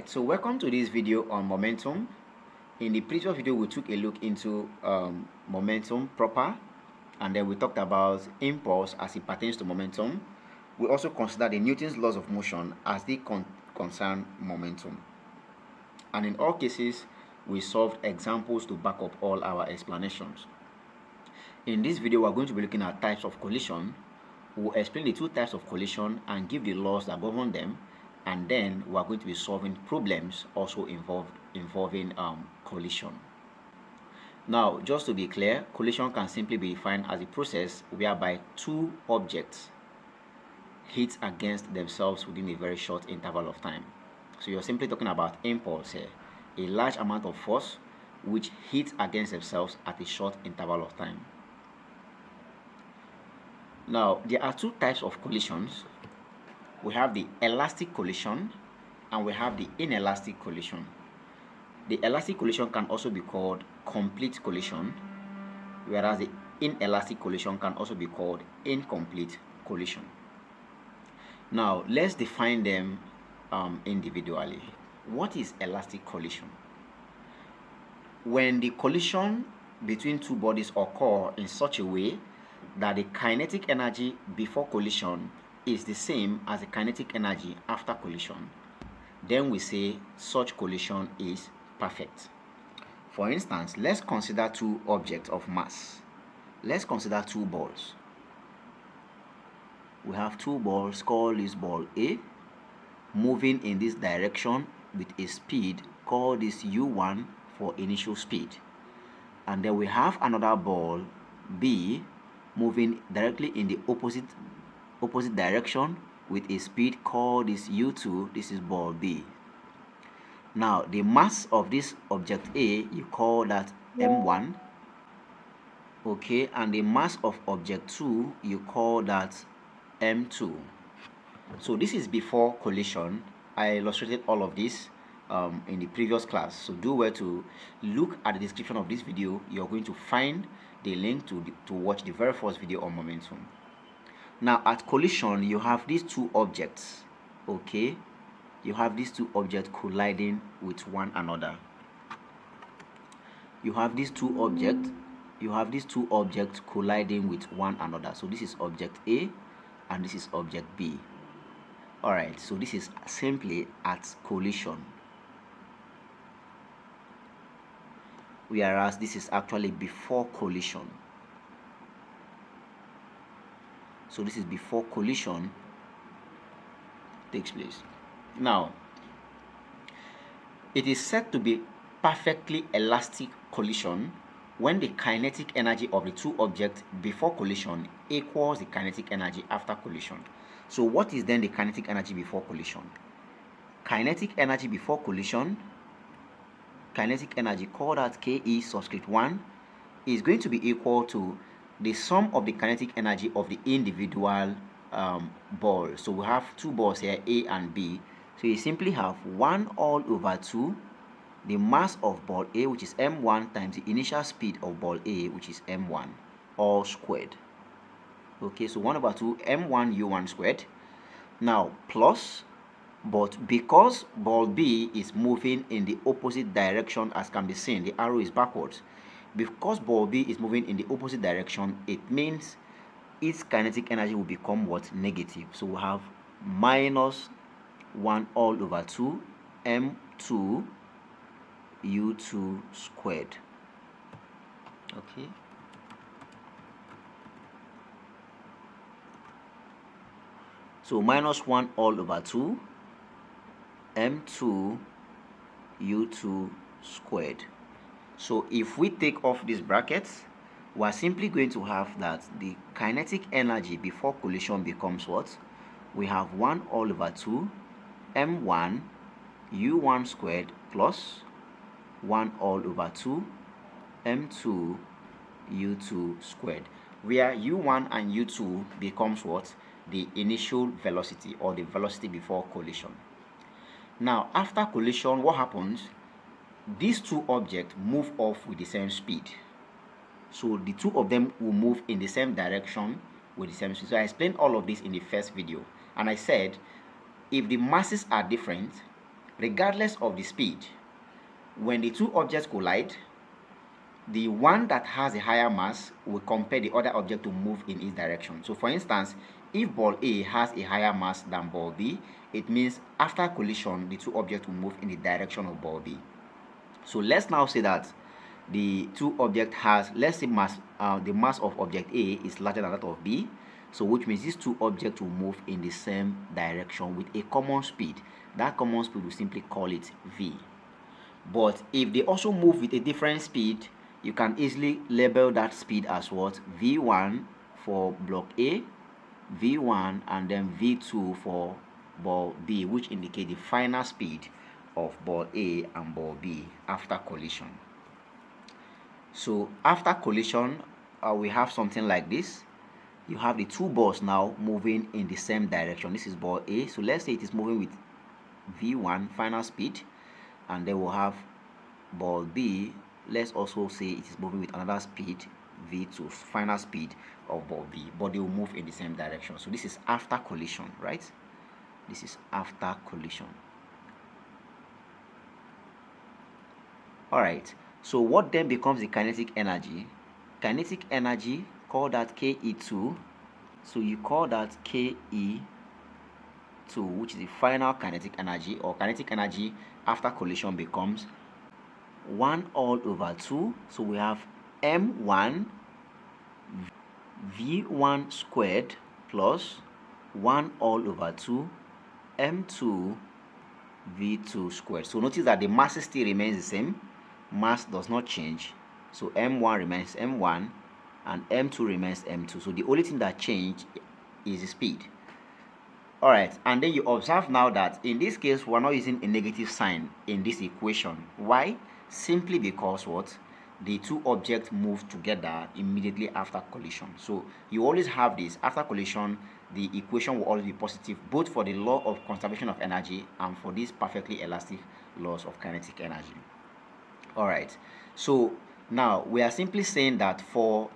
Alright, so welcome to this video on momentum. In the previous video we took a look into momentum proper, and then we talked about impulse as it pertains to momentum. We also considered the Newton's laws of motion as they concern momentum, and in all cases we solved examples to back up all our explanations. In this video we are going to be looking at types of collision. We'll explain the two types of collision and give the laws that govern them, and then we are going to be solving problems also involving collision. Now, just to be clear, collision can simply be defined as a process whereby two objects hit against themselves within a very short interval of time. So you're simply talking about impulse here, a large amount of force which hits against themselves at a short interval of time. Now, there are two types of collisions. We have the elastic collision and we have the inelastic collision. The elastic collision can also be called complete collision, whereas the inelastic collision can also be called incomplete collision. Now, let's define them individually. What is elastic collision? When the collision between two bodies occur in such a way that the kinetic energy before collision is the same as the kinetic energy after collision, then we say such collision is perfect. For instance, let's consider two objects of mass. Let's consider two balls. We have two balls. Call this ball A, moving in this direction with a speed. Call this U1 for initial speed. And then we have another ball B moving directly in the opposite direction with a speed. Call this U2. This is ball B. Now the mass of this object A, you call that M1, okay, and the mass of object 2, you call that M2. So this is before collision. I illustrated all of this in the previous class, so do well to look at the description of this video. You're going to find the link to watch the very first video on momentum. Now at collision you have these two objects, okay, you have these two objects colliding with one another. You have these two objects colliding with one another. So this is object A and this is object B. Alright, so this is simply at collision, whereas this is actually before collision. So this is before collision takes place. Now, it is said to be perfectly elastic collision when the kinetic energy of the two objects before collision equals the kinetic energy after collision. So what is then the kinetic energy before collision? Kinetic energy before collision, kinetic energy, called that Ke subscript 1, is going to be equal to the sum of the kinetic energy of the individual balls. So we have two balls here, A and B. So you simply have 1 all over 2 the mass of ball A, which is M1, times the initial speed of ball A, which is M1, all squared. Okay, so 1 over 2 M1 U1 squared. Now plus, but because ball B is moving in the opposite direction, as can be seen, the arrow is backwards. Because ball B is moving in the opposite direction, it means its kinetic energy will become what? Negative. So we have minus 1 all over 2 M2 U2 squared. Okay. So minus 1 all over 2 M2 U2 squared. So if we take off these brackets, we are simply going to have that the kinetic energy before collision becomes what? We have 1 all over 2 M1 U1 squared plus 1 all over 2 M2 U2 squared, where U1 and U2 becomes what? The initial velocity, or the velocity before collision. Now after collision, what happens? These two objects move off with the same speed. So the two of them will move in the same direction with the same speed. So I explained all of this in the first video, and I said if the masses are different, regardless of the speed, when the two objects collide, the one that has a higher mass will compel the other object to move in its direction. So for instance, if ball A has a higher mass than ball B, it means after collision, the two objects will move in the direction of ball B. So let's now say that the two objects has, let's say the mass of object A is larger than that of B. So which means these two objects will move in the same direction with a common speed. That common speed, we simply call it V. But if they also move with a different speed, you can easily label that speed as what? V1 for block A, V1, and then V2 for ball B, which indicate the final speed of ball A and ball B after collision. So after collision, we have something like this. You have the two balls now moving in the same direction. This is ball A. So let's say it is moving with V1 final speed, and then we'll have ball B. Let's also say it is moving with another speed, V2, final speed of ball B, but they will move in the same direction. So this is after collision, right? This is after collision. All right, so what then becomes the kinetic energy? Kinetic energy, call that KE2. So you call that KE2, which is the final kinetic energy, or kinetic energy after collision becomes 1 all over 2. So we have M1 V1 squared plus 1 all over 2 M2 V2 squared. So notice that the mass still remains the same. Mass does not change. So M1 remains M1 and M2 remains M2. So the only thing that changed is the speed. Alright, and then you observe now that in this case we're not using a negative sign in this equation. Why? Simply because what? The two objects move together immediately after collision. So you always have this. After collision, the equation will always be positive, both for the law of conservation of energy and for these perfectly elastic laws of kinetic energy. Alright, so now we are simply saying that for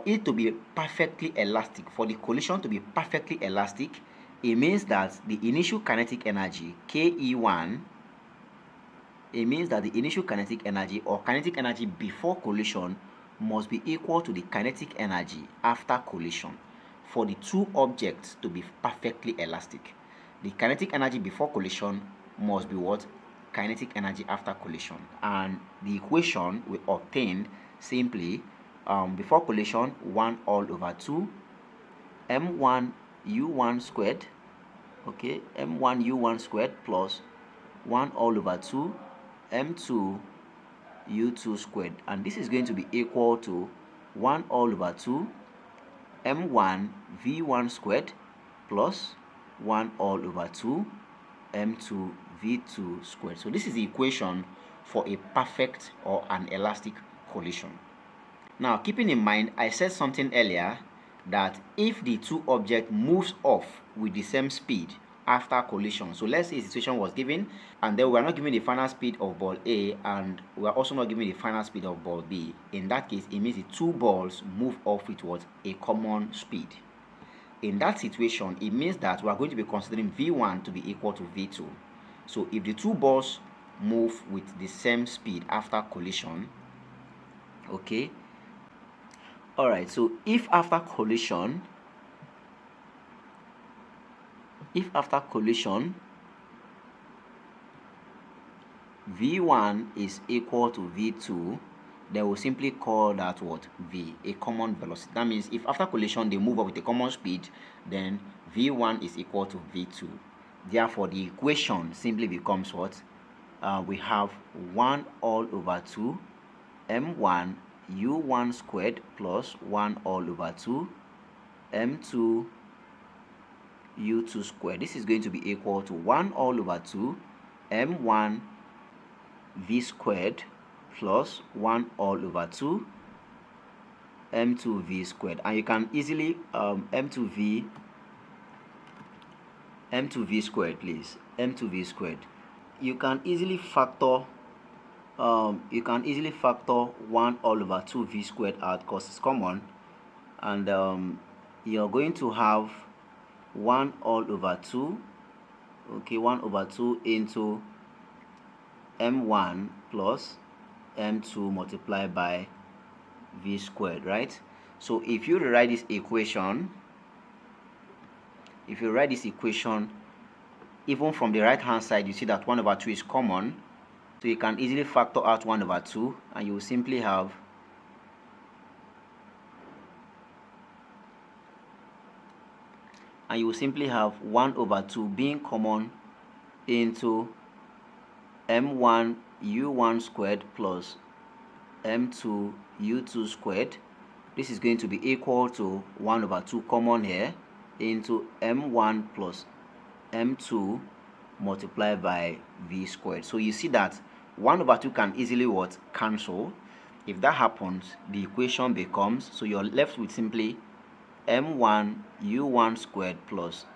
it to be perfectly elastic, for the collision to be perfectly elastic, it means that the initial kinetic energy, KE1, it means that the initial kinetic energy or kinetic energy before collision must be equal to the kinetic energy after collision for the two objects to be perfectly elastic. The kinetic energy before collision must be what? Kinetic energy after collision. And the equation we obtained simply before collision 1 all over 2 M1 U1 squared, okay, M1 U1 squared plus 1 all over 2 M2 U2 squared, and this is going to be equal to 1 all over 2 M1 V1 squared plus 1 all over 2 M2 V2 squared. So this is the equation for a perfect or an elastic collision. Now, keeping in mind, I said something earlier that if the two objects moves off with the same speed after collision, so let's say a situation was given and then we are not given the final speed of ball A and we are also not given the final speed of ball B. In that case, it means the two balls move off with what? A common speed. In that situation, it means that we are going to be considering V1 to be equal to V2. So if the two balls move with the same speed after collision, okay, all right, so if after collision V1 is equal to V2, then we'll simply call that what? V, a common velocity. That means if after collision they move up with a common speed, then V1 is equal to V2. Therefore, the equation simply becomes what? We have 1 all over 2 M1 U1 squared plus 1 all over 2 M2 U2 squared. This is going to be equal to 1 all over 2 M1 V squared plus 1 all over 2 M2V squared. And you can easily M2V squared, please. M2V squared. You can easily factor 1 all over 2V squared out because it's common, and you're going to have 1 all over 2 okay, 1 over 2 into m1 plus m2 multiplied by v squared, right? So if you write this equation, even from the right hand side, you see that 1 over 2 is common, so you can easily factor out 1 over 2, and you will simply have 1 over 2 being common into m1 u1 squared plus m2 u2 squared. This is going to be equal to 1 over 2 common here into m1 plus m2 multiplied by v squared. So you see that 1 over 2 can easily what? Cancel. If that happens, the equation becomes, so you're left with simply m1 u1 squared plus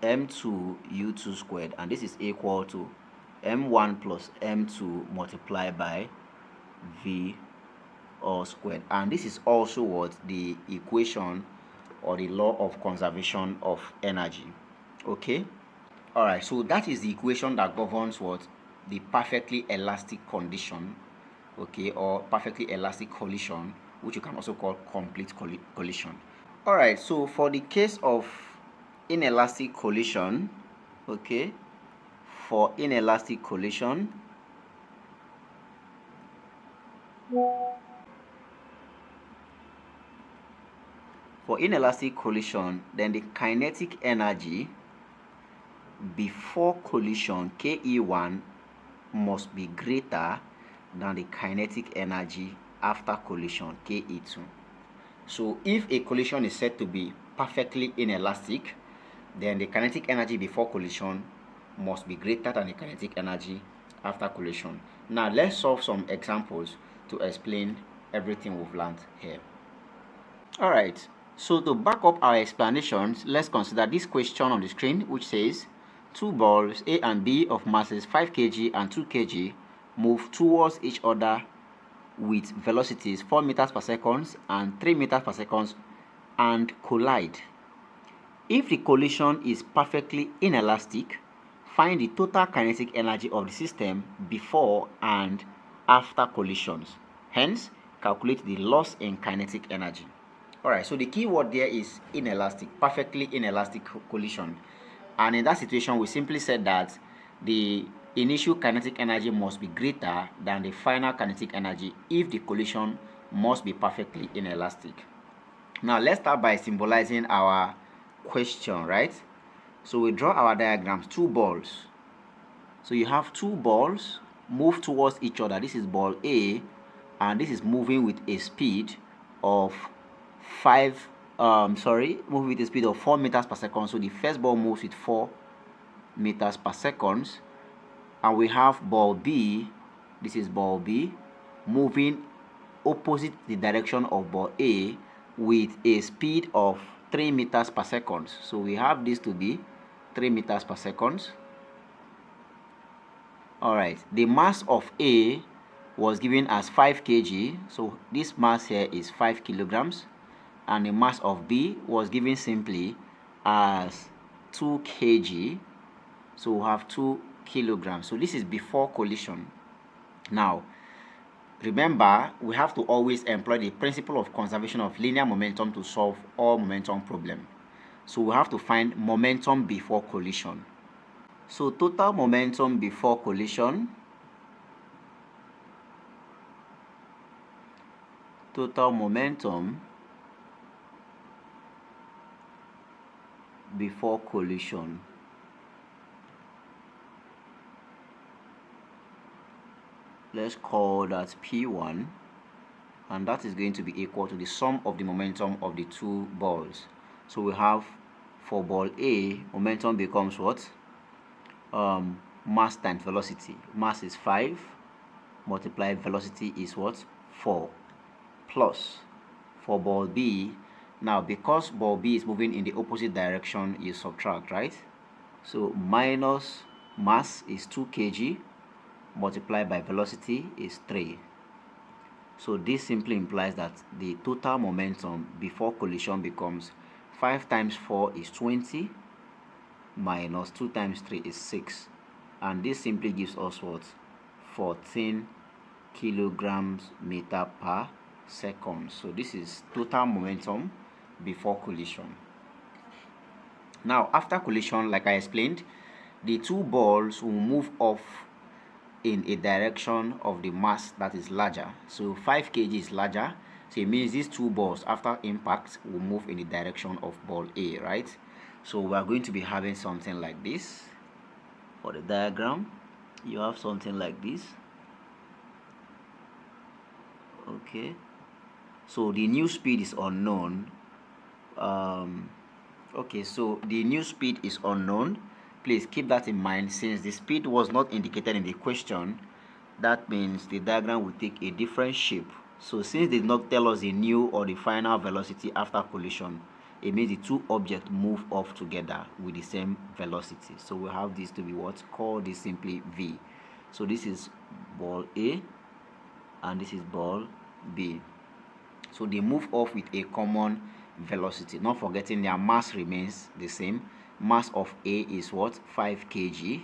m2 u2 squared, and this is equal to m1 plus m2 multiplied by v all squared. And this is also what? The equation or the law of conservation of energy. Okay, all right, so that is the equation that governs what? The perfectly elastic condition, okay, or perfectly elastic collision, which you can also call complete collision. All right, so for the case of inelastic collision, okay, for inelastic collision, then the kinetic energy before collision, Ke1, must be greater than the kinetic energy after collision, Ke2. So if a collision is said to be perfectly inelastic, then the kinetic energy before collision must be greater than the kinetic energy after collision. Now let's solve some examples to explain everything we've learned here. Alright, so to back up our explanations, let's consider this question on the screen, which says two balls A and B of masses 5 kg and 2 kg move towards each other with velocities 4 meters per second and 3 meters per second and collide. If the collision is perfectly inelastic, find the total kinetic energy of the system before and after collisions. Hence, calculate the loss in kinetic energy. Alright, so the key word there is inelastic, perfectly inelastic collision. And in that situation, we simply said that the initial kinetic energy must be greater than the final kinetic energy if the collision must be perfectly inelastic. Now, let's start by symbolizing our question, right? So we draw our diagrams, two balls. So you have two balls move towards each other. This is ball A, and this is moving with a speed of 4 meters per second. So the first ball moves with 4 meters per second, and we have ball B, this is ball B, moving opposite the direction of ball A with a speed of 3 meters per second. So we have this to be 3 meters per second. Alright, the mass of A was given as 5 kg, so this mass here is 5 kilograms, and the mass of B was given simply as 2 kg, so we have 2 kilograms. So this is before collision. Now, remember, we have to always employ the principle of conservation of linear momentum to solve all momentum problems. So we have to find momentum before collision. So total momentum before collision, let's call that P1, and that is going to be equal to the sum of the momentum of the two balls. So we have, for ball A, momentum becomes what? Mass times velocity. Mass is 5, multiplied velocity is what? 4, plus for ball B. Now, because ball B is moving in the opposite direction, you subtract, right? So minus mass is 2 kg, multiplied by velocity is 3. So this simply implies that the total momentum before collision becomes 5 times 4 is 20, minus 2 times 3 is 6, and this simply gives us what? 14 kilograms meter per second. So this is total momentum before collision. Now after collision, like I explained, the two balls will move off in a direction of the mass that is larger. So 5 kg is larger, so it means these two balls after impact will move in the direction of ball A, right? So we are going to be having something like this. For the diagram, you have something like this. Okay, so the new speed is unknown. Okay, so the new speed is unknown. Please keep that in mind. Since the speed was not indicated in the question, that means the diagram will take a different shape. So since they did not tell us the new or the final velocity after collision, it means the two objects move off together with the same velocity. So we have this to be what? Call this simply V. So this is ball A and this is ball B. So they move off with a common velocity, not forgetting their mass remains the same. Mass of A is what? 5 kg,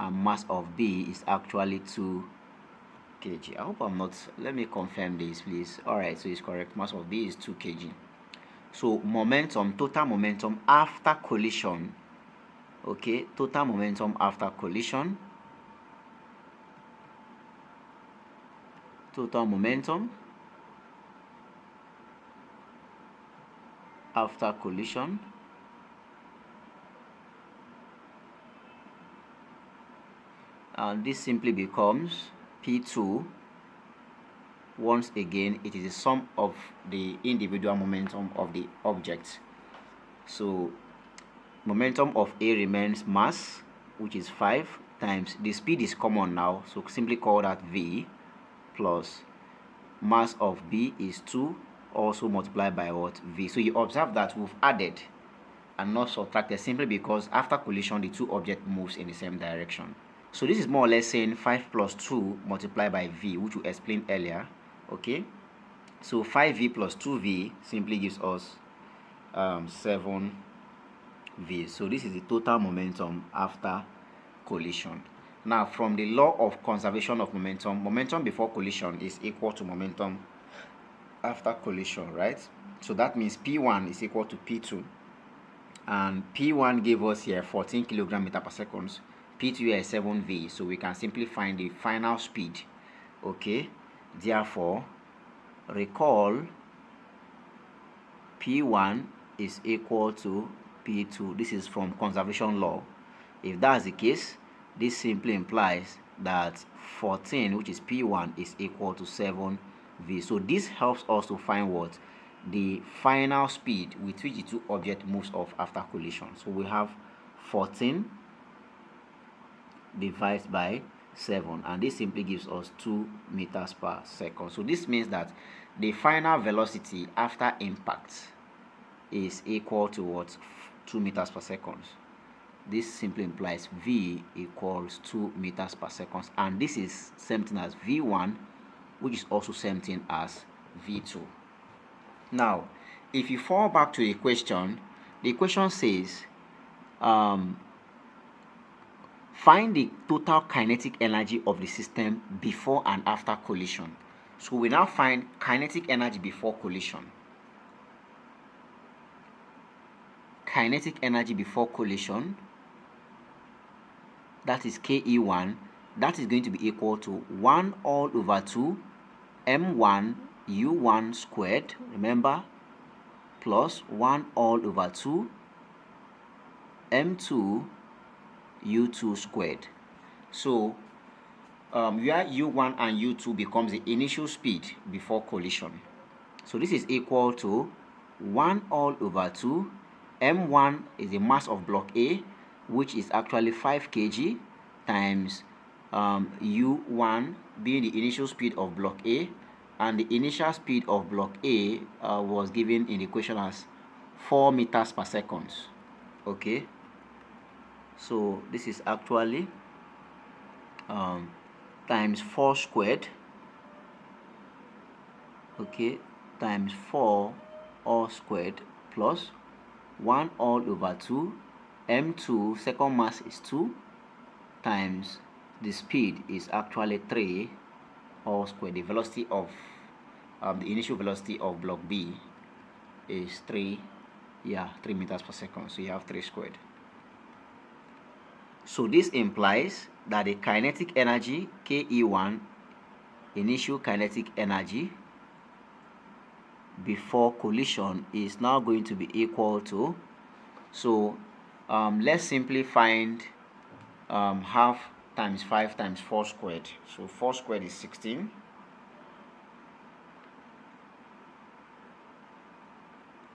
and mass of B is actually 2 kg. I hope I'm not, let me confirm this please. Alright, so it's correct. Mass of B is 2 kg. So momentum, total momentum after collision. Okay, total momentum after collision. Total momentum after collision and this simply becomes P2. Once again, it is the sum of the individual momentum of the object. So momentum of A remains mass, which is 5, times the speed is common now, so simply call that V, plus mass of B is 2, also multiplied by what? V. So you observe that we've added and not subtracted simply because after collision the two objects moves in the same direction. So this is more or less saying 5 plus 2 multiplied by V, which we explained earlier. Okay, so 5V plus 2V simply gives us 7V. So this is the total momentum after collision. Now from the law of conservation of momentum, momentum before collision is equal to momentum after collision, right? So that means P1 is equal to P2, and P1 gave us here 14 kilogram meter per second, P2 is 7V, so we can simply find the final speed. Okay, therefore recall P1 is equal to P2. This is from conservation law. If that's the case, this simply implies that 14, which is P1, is equal to 7V. So this helps us to find what? The final speed with which the two objects moves off after collision. So we have 14 divided by 7, and this simply gives us 2 meters per second. So this means that the final velocity after impact is equal to what? 2 meters per second. This simply implies V equals 2 meters per second, and this is same thing as V1, which is also same thing as V2. Now if you fall back to the question says find the total kinetic energy of the system before and after collision. So we now find kinetic energy before collision. Kinetic energy before collision, that is KE1, that is going to be equal to 1 all over 2 M1 U1 squared, remember, plus 1 all over 2 M2 U2 squared. So where U1 and U2 becomes the initial speed before collision. So this is equal to 1 all over 2. M1 is the mass of block A, which is actually 5 kg, times U1 being the initial speed of block A, and the initial speed of block A was given in the equation as 4 meters per second. Okay, so this is actually times 4 squared, okay, times 4 all squared plus 1 all over 2 m2, second mass is 2, times the speed is actually 3 all squared. The velocity of the initial velocity of block B is 3 meters per second. So you have 3 squared. So this implies that the kinetic energy Ke1, initial kinetic energy before collision, is now going to be equal to, so let's simply find half times 5 times 4 squared. So 4 squared is 16.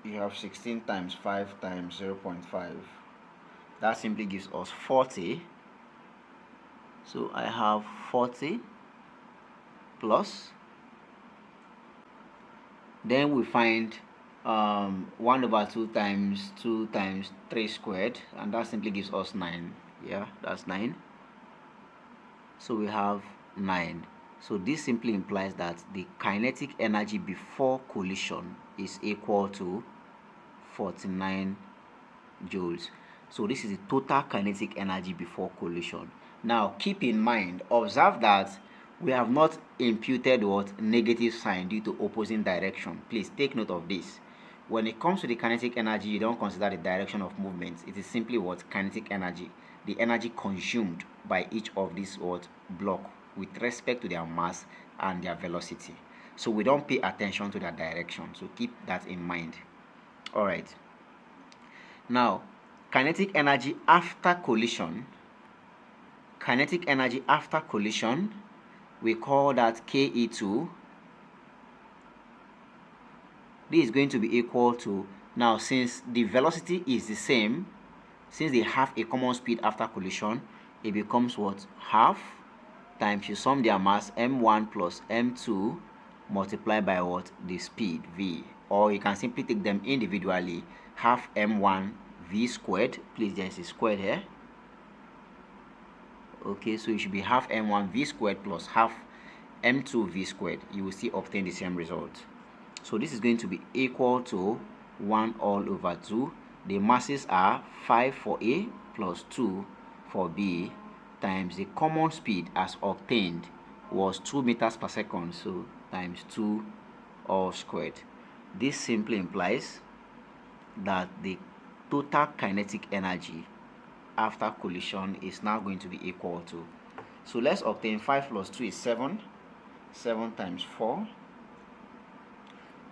You have 16 times 5 times 0.5. That simply gives us 40. So I have 40 plus, then we find 1/2 times 2 times 3 squared, and that simply gives us 9. Yeah, that's 9. So we have 9. So this simply implies that the kinetic energy before collision is equal to 49 joules. So this is the total kinetic energy before collision. Now keep in mind, observe that we have not imputed what negative sign due to opposing direction. Please take note of this. When it comes to the kinetic energy, you don't consider the direction of movement. It is simply what kinetic energy, the energy consumed by each of these what block with respect to their mass and their velocity. So we don't pay attention to their direction. So keep that in mind. All right. Now, kinetic energy after collision. Kinetic energy after collision, we call that Ke2. This is going to be equal to, now since the velocity is the same, since they have a common speed after collision, it becomes what? Half times you sum their mass m1 plus m2 multiplied by what? The speed v. Or you can simply take them individually. Half m1 v squared. Please, there is a squared here. Okay, so it should be half m1 v squared plus half m2 v squared. You will still obtain the same result. So this is going to be equal to 1 all over 2. The masses are 5 for A plus 2 for B times the common speed as obtained was 2 meters per second. So times 2 all squared. This simply implies that the total kinetic energy after collision is now going to be equal to, so let's obtain 5 plus 2 is 7. 7 times 4.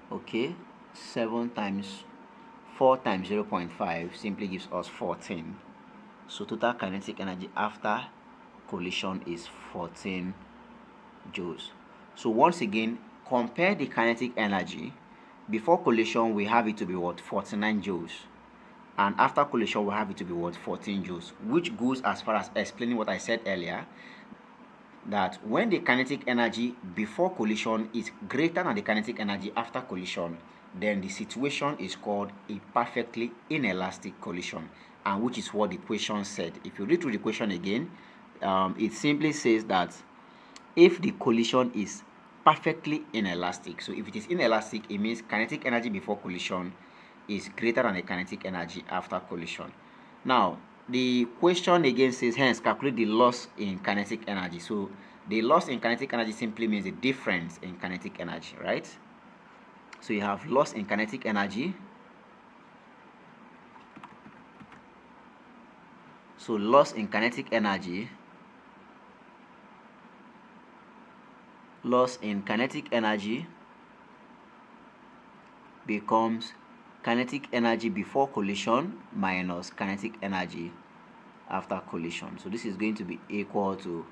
Okay, 7 times 4 times 0.5 simply gives us 14. So total kinetic energy after collision is 14 joules. So once again, compare the kinetic energy. Before collision, we have it to be what? 49 joules. And after collision, we have it to be what? 14 joules. Which goes as far as explaining what I said earlier, that when the kinetic energy before collision is greater than the kinetic energy after collision, then the situation is called a perfectly inelastic collision, and which is what the question said. If you read through the question again, it simply says that if the collision is perfectly inelastic, so if it is inelastic, it means kinetic energy before collision is greater than the kinetic energy after collision. Now, the question again says, hence, calculate the loss in kinetic energy. So, the loss in kinetic energy simply means the difference in kinetic energy, right? So, you have loss in kinetic energy. So, loss in kinetic energy. Loss in kinetic energy becomes kinetic energy before collision minus kinetic energy after collision. So this is going to be equal to,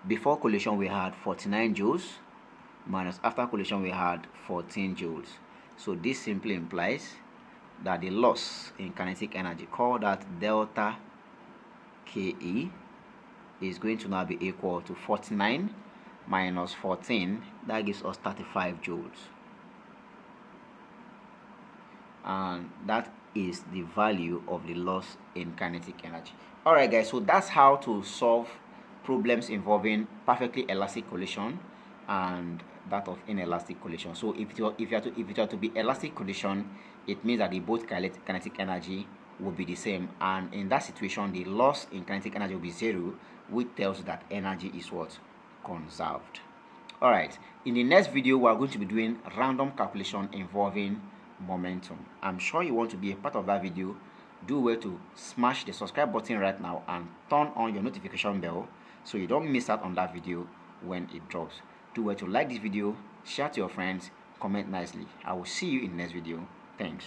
before collision we had 49 joules minus after collision we had 14 joules. So this simply implies that the loss in kinetic energy, called that delta Ke, is going to now be equal to 49 minus 14. That gives us 35 joules. And that is the value of the loss in kinetic energy. Alright guys, so that's how to solve problems involving perfectly elastic collision and that of inelastic collision. So if it were to be elastic collision, it means that the both kinetic energy will be the same, and in that situation the loss in kinetic energy will be 0, which tells you that energy is what? Conserved. All right, in the next video we are going to be doing random calculation involving momentum. I'm sure you want to be a part of that video. Do well to smash the subscribe button right now and turn on your notification bell so you don't miss out on that video when it drops. Do well to like this video, share to your friends, comment nicely. I will see you in the next video. Thanks.